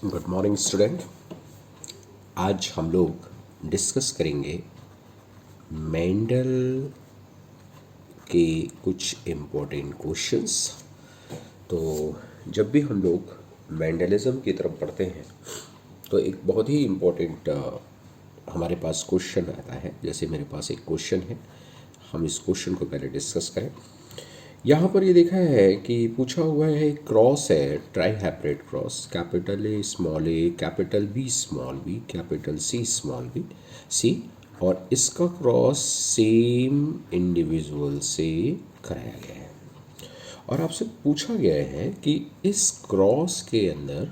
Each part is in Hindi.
Good morning student. आज हम लोग डिस्कस करेंगे मेंडल के कुछ इम्पोर्टेंट क्वेश्चंस। तो जब भी हम लोग मेंडलिज्म की तरफ पढ़ते हैं तो एक बहुत ही इम्पोर्टेंट हमारे पास क्वेश्चन आता है। जैसे मेरे पास एक क्वेश्चन है, हम इस क्वेश्चन को पहले डिस्कस करें। यहाँ पर ये देखा है कि पूछा हुआ है, क्रॉस है, trihybrid cross, capital A, capital B, capital C, C, और इसका क्रॉस सेम इंडिविजुअल से कराया गया है। और आपसे पूछा गया है कि इस क्रॉस के अंदर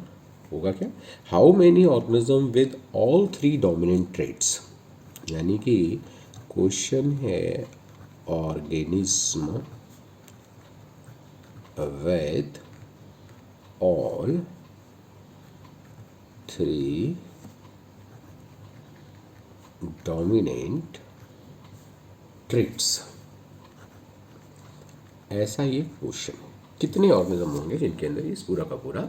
होगा क्या, how many organism with all three dominant traits. यानी कि क्वेश्चन है organism with all three dominant traits। ऐसा ये क्वेश्चन है, कितने ऑर्गेनिज्म होंगे जिनके अंदर इस पूरा का पूरा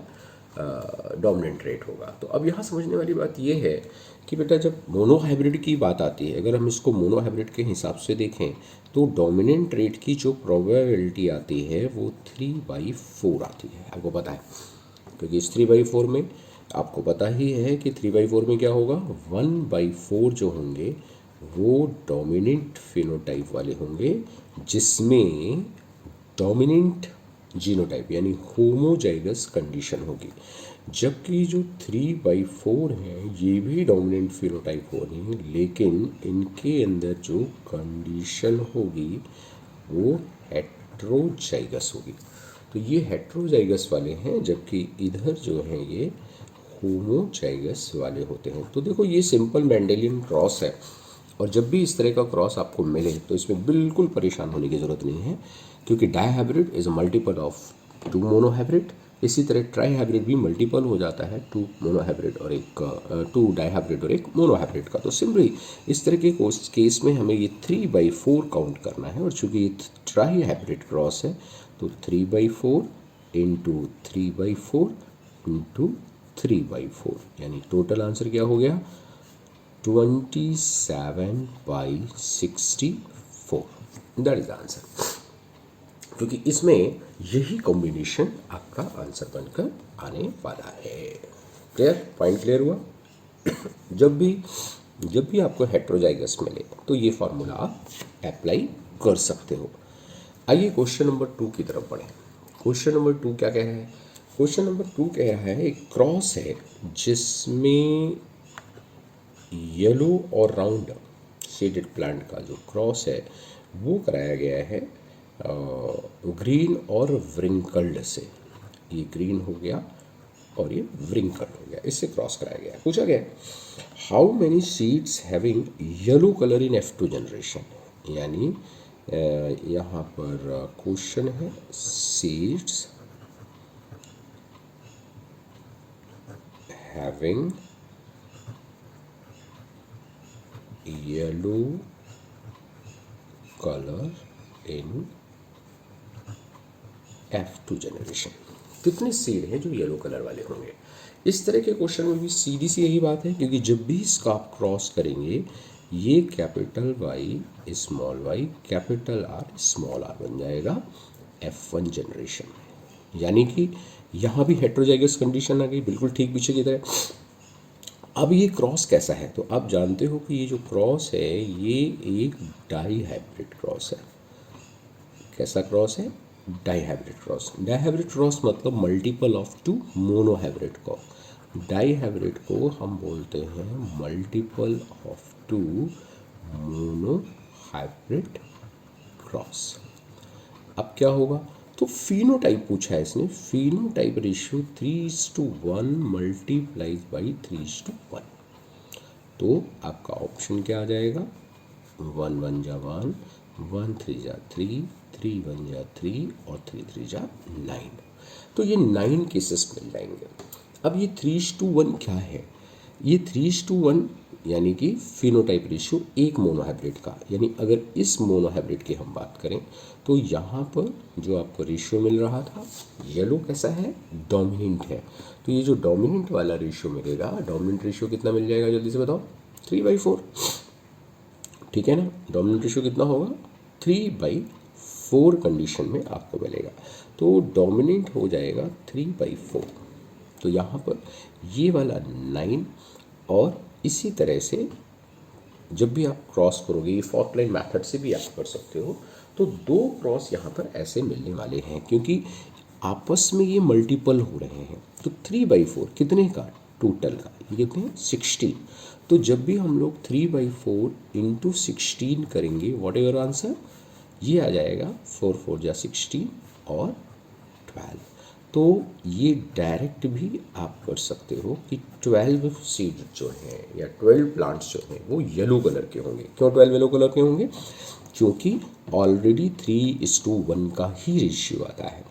डोमिनेंट ट्रेट होगा। तो अब यहाँ समझने वाली बात ये है कि बेटा जब मोनोहाइब्रिड की बात आती है, अगर हम इसको मोनोहाइब्रिड के हिसाब से देखें तो डोमिनेंट ट्रेट की जो प्रोबेबिलिटी आती है वो 3/4 आती है। आपको पता है, क्योंकि इस 3/4 में आपको पता ही है कि 3/4 में क्या होगा, 1/4 जो होंगे वो डोमिनेंट फिनोटाइप वाले होंगे, जिसमें डोमिनेंट जीनोटाइप यानी होमोजाइगस कंडीशन होगी। जबकि जो 3/4 हैं ये भी डोमिनेंट फिनोटाइप हो रही हैं, लेकिन इनके अंदर जो कंडीशन होगी वो हेट्रोजाइगस होगी। तो ये हेट्रोजाइगस वाले हैं, जबकि इधर जो हैं ये होमोजाइगस वाले होते हैं। तो देखो ये सिंपल मेंडेलियन क्रॉस है, और जब भी इस तरह का क्रॉस आपको मिले तो इसमें बिल्कुल परेशान होने की ज़रूरत नहीं है, क्योंकि dihybrid is a multiple of 2 monohybrid. इसी तरह ट्राई हाइब्रिड भी मल्टीपल हो जाता है 2 मोनोहाइब्रिड और एक 2 डाईहाइब्रिड और एक मोनोहाइब्रिड का। तो सिंपली इस तरह के केस में हमें ये 3/4 काउंट करना है, और चूंकि ये ट्राई हाइब्रिड क्रॉस है तो 3/4 इंटू 3/4 इंटू 3/4, यानी टोटल आंसर क्या हो गया, 27/64। दैट इज आंसर, क्योंकि इसमें यही कॉम्बिनेशन आपका आंसर बनकर आने वाला है। क्लियर, पॉइंट क्लियर हुआ। जब भी आपको हेट्रोजाइगस मिले तो ये फॉर्मूला आप अप्लाई कर सकते हो। आइए क्वेश्चन नंबर 2 की तरफ बढ़ें। क्वेश्चन नंबर 2 क्या कह रहा है, क्वेश्चन नंबर 2 कह रहा है एक क्रॉस है जिसमें येलो और राउंड शेडेड प्लांट का जो क्रॉस है वो कराया गया है ग्रीन और व्रिंकल्ड से। ये ग्रीन हो गया और ये व्रिंकल्ड हो गया, इससे क्रॉस कराया गया। पूछा गया how many seeds having yellow colour in F2 generation. यानी यहाँ पर क्वेश्चन है सीड्स हैविंग येलो कलर इन F2 जनरेशन, कितने सीड हैं जो येलो कलर वाले होंगे। इस तरह के क्वेश्चन में भी सीधी सी यही बात है, क्योंकि जब भी इसका आप क्रॉस करेंगे ये capital Y small y capital R small r बन जाएगा F1 जनरेशन में। यानी कि यहाँ भी हेट्रोजाइगस कंडीशन आ गई, बिल्कुल ठीक पीछे की तरह। अब ये क्रॉस कैसा है, तो आप जानते हो कि ये जो क्रॉस है ये एक डाई हाइब्रिड क्रॉस है। कैसा क्रॉस है, डाईहाइब्रिड क्रॉस। डाईहाइब्रिड क्रॉस मतलब मल्टीपल ऑफ 2 मोनोहाइब्रिड को। डाईहाइब्रिड को हम बोलते हैं मल्टीपल ऑफ 2 मोनोहाइब्रिड क्रॉस। अब क्या होगा, तो फिनोटाइप पूछा है इसने, फिनोटाइप रेशियो 3:1 मल्टीप्लाइज बाई 3:1। तो आपका ऑप्शन क्या आ जाएगा, 1 1 जा 1, 1 3 जा 3, 3 1 जा 3 और 3 3 जा 9। तो ये 9 केसेस मिल जाएंगे। अब ये 3:1 क्या है, ये 3:1 यानी कि फिनोटाइप रेशियो एक मोनोहाइब्रिड का, यानी अगर इस मोनोहाइब्रिड की हम बात करें तो यहाँ पर जो आपको रेशियो मिल रहा था येलो कैसा है, डोमिनेंट है। तो ये जो डोमिनेंट वाला रेशियो मिलेगा, डोमिनेंट रेशियो कितना मिल जाएगा जल्दी से बताओ, 3/4, ठीक है ना। डोमिनेंट रेशियो कितना होगा, 3/4 कंडीशन में आपको मिलेगा। तो डोमिनेंट हो जाएगा 3/4। तो यहाँ पर ये वाला 9, और इसी तरह से जब भी आप क्रॉस करोगे, ये फोर्थ लाइन मैथड से भी आप कर सकते हो, तो 2 क्रॉस यहाँ पर ऐसे मिलने वाले हैं क्योंकि आपस में ये मल्टीपल हो रहे हैं। तो 3/4 कितने का, टोटल का, ये कितने हैं, 16। तो जब भी हम लोग 3/4 इंटू 16 करेंगे, व्हाट एवर आंसर, ये आ जाएगा 4 4 जा 16 और 12। तो ये डायरेक्ट भी आप कर सकते हो कि 12 सीड जो हैं या 12 प्लांट्स जो हैं वो येलो कलर के होंगे। क्यों 12 येलो कलर के होंगे, क्योंकि ऑलरेडी 3:1 का ही रेशियो आता है।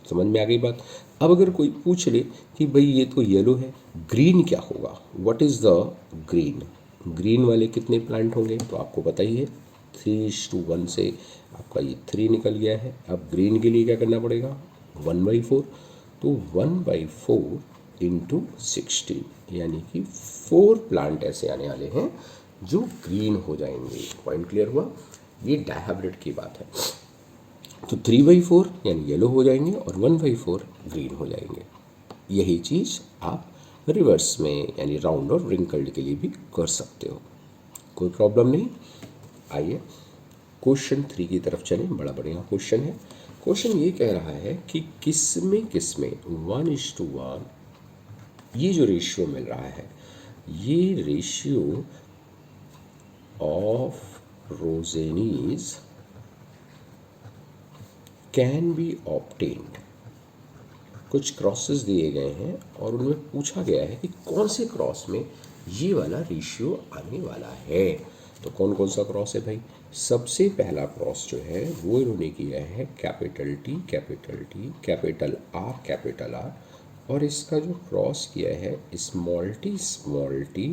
समझ में आ गई बात। अब अगर कोई पूछ ले कि भाई ये तो येलो है, ग्रीन क्या होगा, what is the green, green वाले कितने प्लांट होंगे, तो आपको पता ही है 3:1 से आपका ये 3 निकल गया है। अब ग्रीन के लिए क्या करना पड़ेगा, 1/4। तो 1/4 इंटू 16, यानी कि 4 प्लांट ऐसे आने वाले हैं जो ग्रीन हो जाएंगे। पॉइंट क्लियर हुआ, ये डायहाइब्रिड की बात है। तो 3/4 यानी येलो हो जाएंगे और 1/4 ग्रीन हो जाएंगे। यही चीज़ आप रिवर्स में यानी राउंड और रिंकल्ड के लिए भी कर सकते हो, कोई प्रॉब्लम नहीं। आइए क्वेश्चन 3 की तरफ चलें, बड़ा बढ़िया क्वेश्चन है। क्वेश्चन ये कह रहा है कि किस में 1:1 ये जो रेशियो मिल रहा है, ये ratio of progenies can be obtained. कुछ क्रॉसेस दिए गए हैं और उनमें पूछा गया है कि कौन से क्रॉस में ये वाला रेशियो आने वाला है। तो कौन कौन सा क्रॉस है भाई, सबसे पहला क्रॉस जो है वो इन्होंने किया है capital T capital T capital are, और इसका जो क्रॉस किया है स्मॉल टी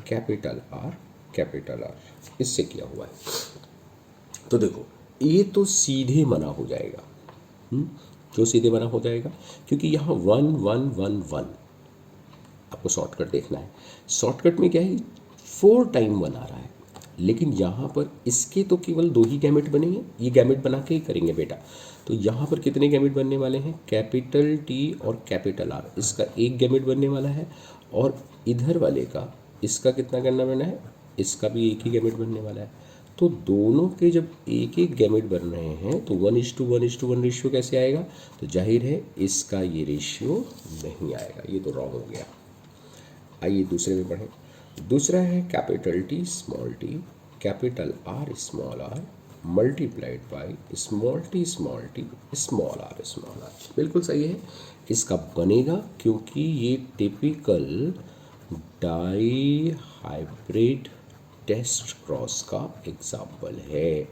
कैपिटल आर, इससे किया हुआ है। तो देखो ये तो सीधे मना हो जाएगा, क्यों सीधे मना हो जाएगा, क्योंकि यहाँ 1 1 1 1 आपको शॉर्टकट देखना है। शॉर्टकट में क्या है, 4 टाइम 1 आ रहा है, लेकिन यहाँ पर इसके तो केवल 2 ही गैमेट बनेंगे, ये गैमेट बना के ही करेंगे बेटा। तो यहाँ पर कितने गैमेट बनने वाले हैं, कैपिटल टी और कैपिटल आर, इसका एक गैमेट बनने वाला है, और इधर वाले का इसका कितना करना बना है, इसका भी एक ही गैमेट बनने वाला है। तो दोनों के जब एक एक गैमेट बन रहे हैं तो 1:1 रेशियो कैसे आएगा, तो जाहिर है इसका ये रेशियो नहीं आएगा, ये तो रॉन्ग हो गया। आइए दूसरे में पढ़ें। दूसरा है capital T capital R small r multiplied by small t small r. बिल्कुल सही है, इसका बनेगा क्योंकि ये typical dihybrid test cross का एग्जाम्पल है।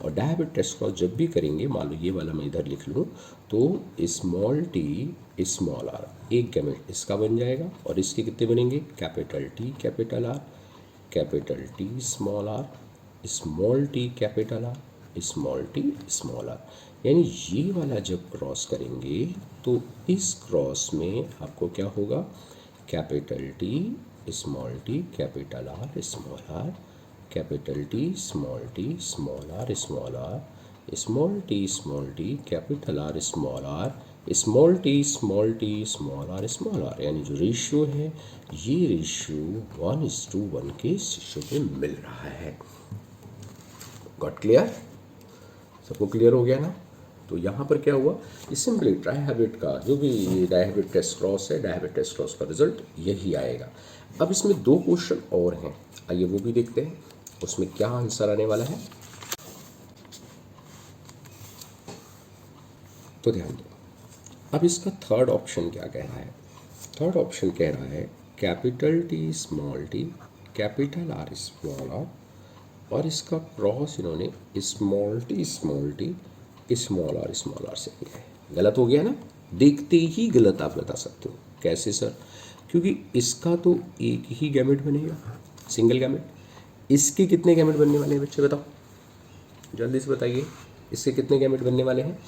और डायहाइब्रिड टेस्ट क्रॉस जब भी करेंगे, मान लो ये वाला मैं इधर लिख लूँ, तो स्मॉल टी स्मॉल आर एक गैमेट इसका बन जाएगा, और इसके कितने बनेंगे, capital T capital R capital T small t capital R small t small r. यानी ये वाला जब क्रॉस करेंगे तो इस क्रॉस में आपको क्या होगा, capital T capital R capital T small r small t capital R small t small r. यानी जो रेशियो है ये रेशियो 1:1 के रेशियो पे मिल रहा है। गॉट क्लियर, सबको क्लियर हो गया ना। तो यहाँ पर क्या हुआ, इस सिंपली डायहाइब्रिड का जो भी डायहाइब्रिड टेस्ट क्रॉस है, डायहाइब्रिड टेस्ट क्रॉस का रिजल्ट यही आएगा। अब इसमें 2 क्वेश्चन और हैं, आइए वो भी देखते हैं उसमें क्या आंसर आने वाला है। तो ध्यान दो, अब इसका थर्ड ऑप्शन क्या कह रहा है, थर्ड ऑप्शन कह रहा है capital T capital R small r, और इसका क्रॉस इन्होंने स्मॉल टी स्मॉल आर से किया है। गलत हो गया ना, देखते ही गलत आप बता सकते हो। कैसे सर, क्योंकि इसका तो एक ही गैमेट बनेगा, सिंगल गैमेट। इसके कितने गैमेट बनने वाले हैं बच्चे बताओ, जल्दी से बताइए, इसके कितने गैमेट बनने वाले हैं।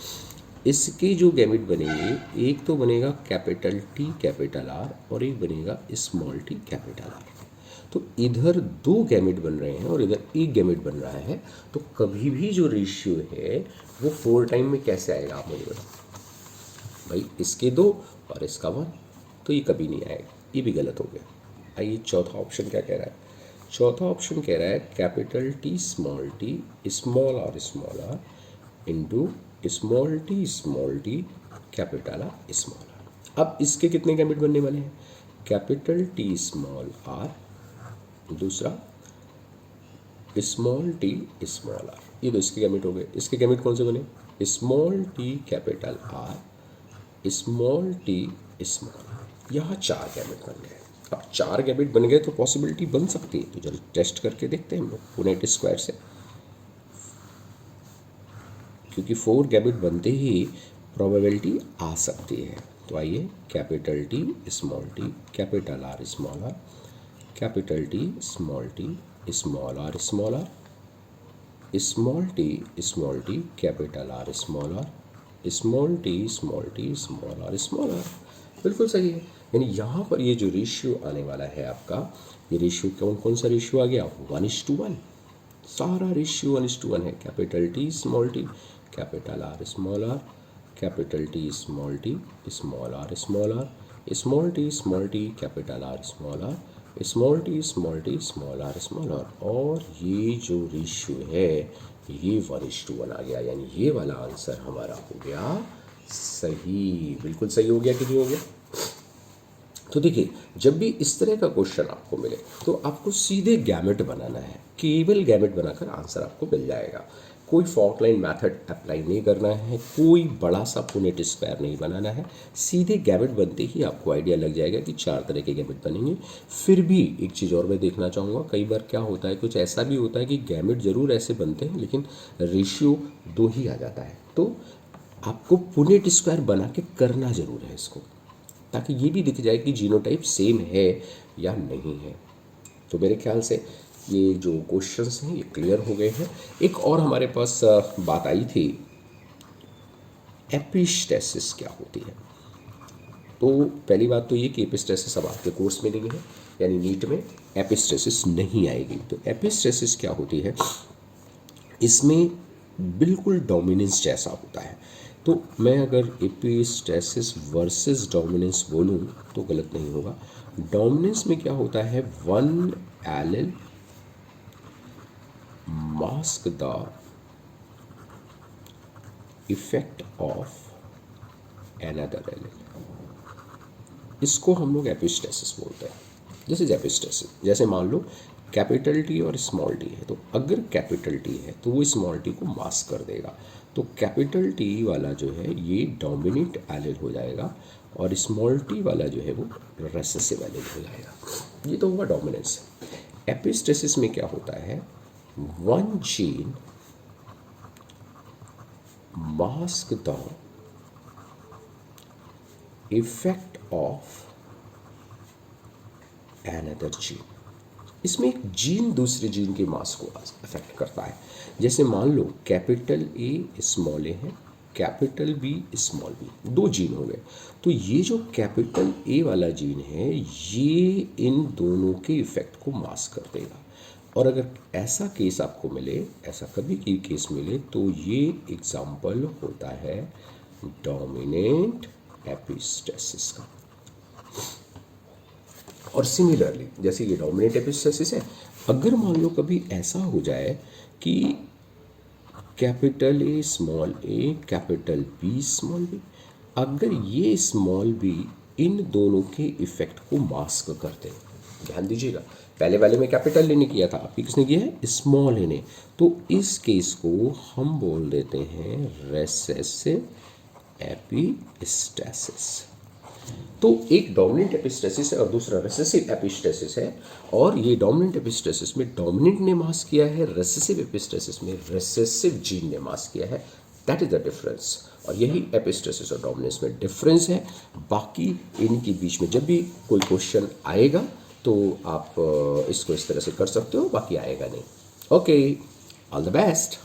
इसके जो गैमेट बनेंगे, एक तो बनेगा कैपिटल टी कैपिटल आर और एक बनेगा स्मॉल टी कैपिटल आर। तो इधर दो गैमेट बन रहे हैं और इधर एक गैमेट बन रहा है, तो कभी भी जो रेशियो है वो 4 टाइम में कैसे आएगा आप मुझे बताओ भाई। इसके 2 और इसका 1, तो ये कभी नहीं आएगा, ये भी गलत हो गया। आइए चौथा ऑप्शन क्या कह रहा है। चौथा ऑप्शन कह रहा है capital T small r into small t capital R small r. अब इसके कितने गैमेट बनने वाले हैं, कैपिटल टी स्मॉल आर, दूसरा स्मॉल आर, ये तो इसके गैमेट हो गए। इसके गैमेट कौन से बने, small t capital R small t small, यहाँ 4 गैमेट बन गए। अब 4 गैमेट बन गए तो पॉसिबिलिटी बन सकती है, तो चलो टेस्ट करके देखते हैं हम लोग पुनेट स्क्वायर से, क्योंकि 4 गैमेट बनते ही प्रोबेबिलिटी आ सकती है। तो आइए capital T capital R capital T small r small r small t capital R small r small r. बिल्कुल सही है। यानी यहाँ पर ये जो रेशियो आने वाला है आपका, ये रेशियो कौन सा रेशियो आ गया, 1:1। सारा रेशियो 1:1 है। Capital T capital R capital T small r small t capital R small r small r. और ये जो रेशियो है ये 1:1 आ गया, यानी ये वाला आंसर हमारा हो गया सही। बिल्कुल सही हो गया कि नहीं हो गया। तो देखिए, जब भी इस तरह का क्वेश्चन आपको मिले तो आपको सीधे गैमेट बनाना है, केवल गैमेट बनाकर आंसर आपको मिल जाएगा। कोई फॉर्क लाइन मेथड अप्लाई नहीं करना है, कोई बड़ा सा पुनेट स्क्वायर नहीं बनाना है, सीधे गैमेट बनते ही आपको आइडिया लग जाएगा कि 4 तरह के गैमेट बनेंगे। फिर भी एक चीज़ और मैं देखना चाहूँगा, कई बार क्या होता है, कुछ ऐसा भी होता है कि गैमेट ज़रूर ऐसे बनते हैं लेकिन रेशियो 2 ही आ जाता है। तो आपको पुनेट स्क्वायर बना के करना ज़रूर है इसको, ताकि ये भी दिख जाए कि जीनोटाइप सेम है या नहीं है। तो मेरे ख्याल से ये जो क्वेश्चंस हैं ये क्लियर हो गए हैं। एक और हमारे पास बात आई थी, एपिस्टेसिस क्या होती है। तो पहली बात तो ये कि एपिस्टेसिस अब आपके कोर्स में नहीं है, यानी नीट में एपिस्टेसिस नहीं आएगी। तो एपिस्टेसिस क्या होती है, इसमें बिल्कुल डोमिनेंस जैसा होता है। तो मैं अगर एपिस्टेसिस वर्सेस डोमिनेंस बोलूँ तो गलत नहीं होगा। डोमिनेंस में क्या होता है, 1 allele mask the effect of another allele, इसको हम लोग एपिस्टेसिस बोलते हैं। This is epistasis. जैसे मान लो कैपिटल टी और स्मॉल टी है, तो अगर कैपिटल टी है तो वो स्मॉल टी को मास्क कर देगा, तो कैपिटल टी वाला जो है ये डोमिनेंट एलिल हो जाएगा और स्मॉल टी वाला जो है वो रेसेसिव एलिल हो जाएगा। ये तो हुआ डोमिनेंस। एपिस्टेसिस में क्या होता है, 1 gene mask the effect of another gene. इसमें एक जीन दूसरे जीन के मास को अफेक्ट करता है। जैसे मान लो कैपिटल ए स्मॉल ए है, capital B small b, 2 gene हो गए। तो ये जो कैपिटल ए वाला जीन है ये इन दोनों के इफेक्ट को मास्क कर देगा। और अगर ऐसा केस आपको मिले, ऐसा कभी की केस मिले, तो ये एग्जाम्पल होता है डोमिनेंट एपिस्टेसिस का। और सिमिलरली जैसे ये डोमिनेंट एपिस्टेसिस है, अगर मान लो कभी ऐसा हो जाए कि capital A capital B small b, अगर ये स्मॉल बी इन दोनों के इफेक्ट को मास्क करते हैं, ध्यान दीजिएगा, पहले वाले में कैपिटल लेने किया था, अभी किसने किया है, स्मॉल लेने। तो इस केस को हम बोल देते हैं रेसेसिव एपिस्टेसिस। तो एक डोमिनेंट एपिस्टेसिस है और दूसरा रेसेसिव एपिस्टेसिस है। और ये डोमिनेंट एपिस्टेसिस में डोमिनेंट ने मास्क किया है, रेसेसिव एपिस्टेसिस में रेसेसिव जीन ने मास्क किया है। That is the difference. और यही एपिस्टेसिस और डोमिनेंस में डिफरेंस है। बाकी इनके बीच में जब भी कोई क्वेश्चन आएगा तो आप इसको इस तरह से कर सकते हो, बाकी आएगा नहीं। Okay, all the best.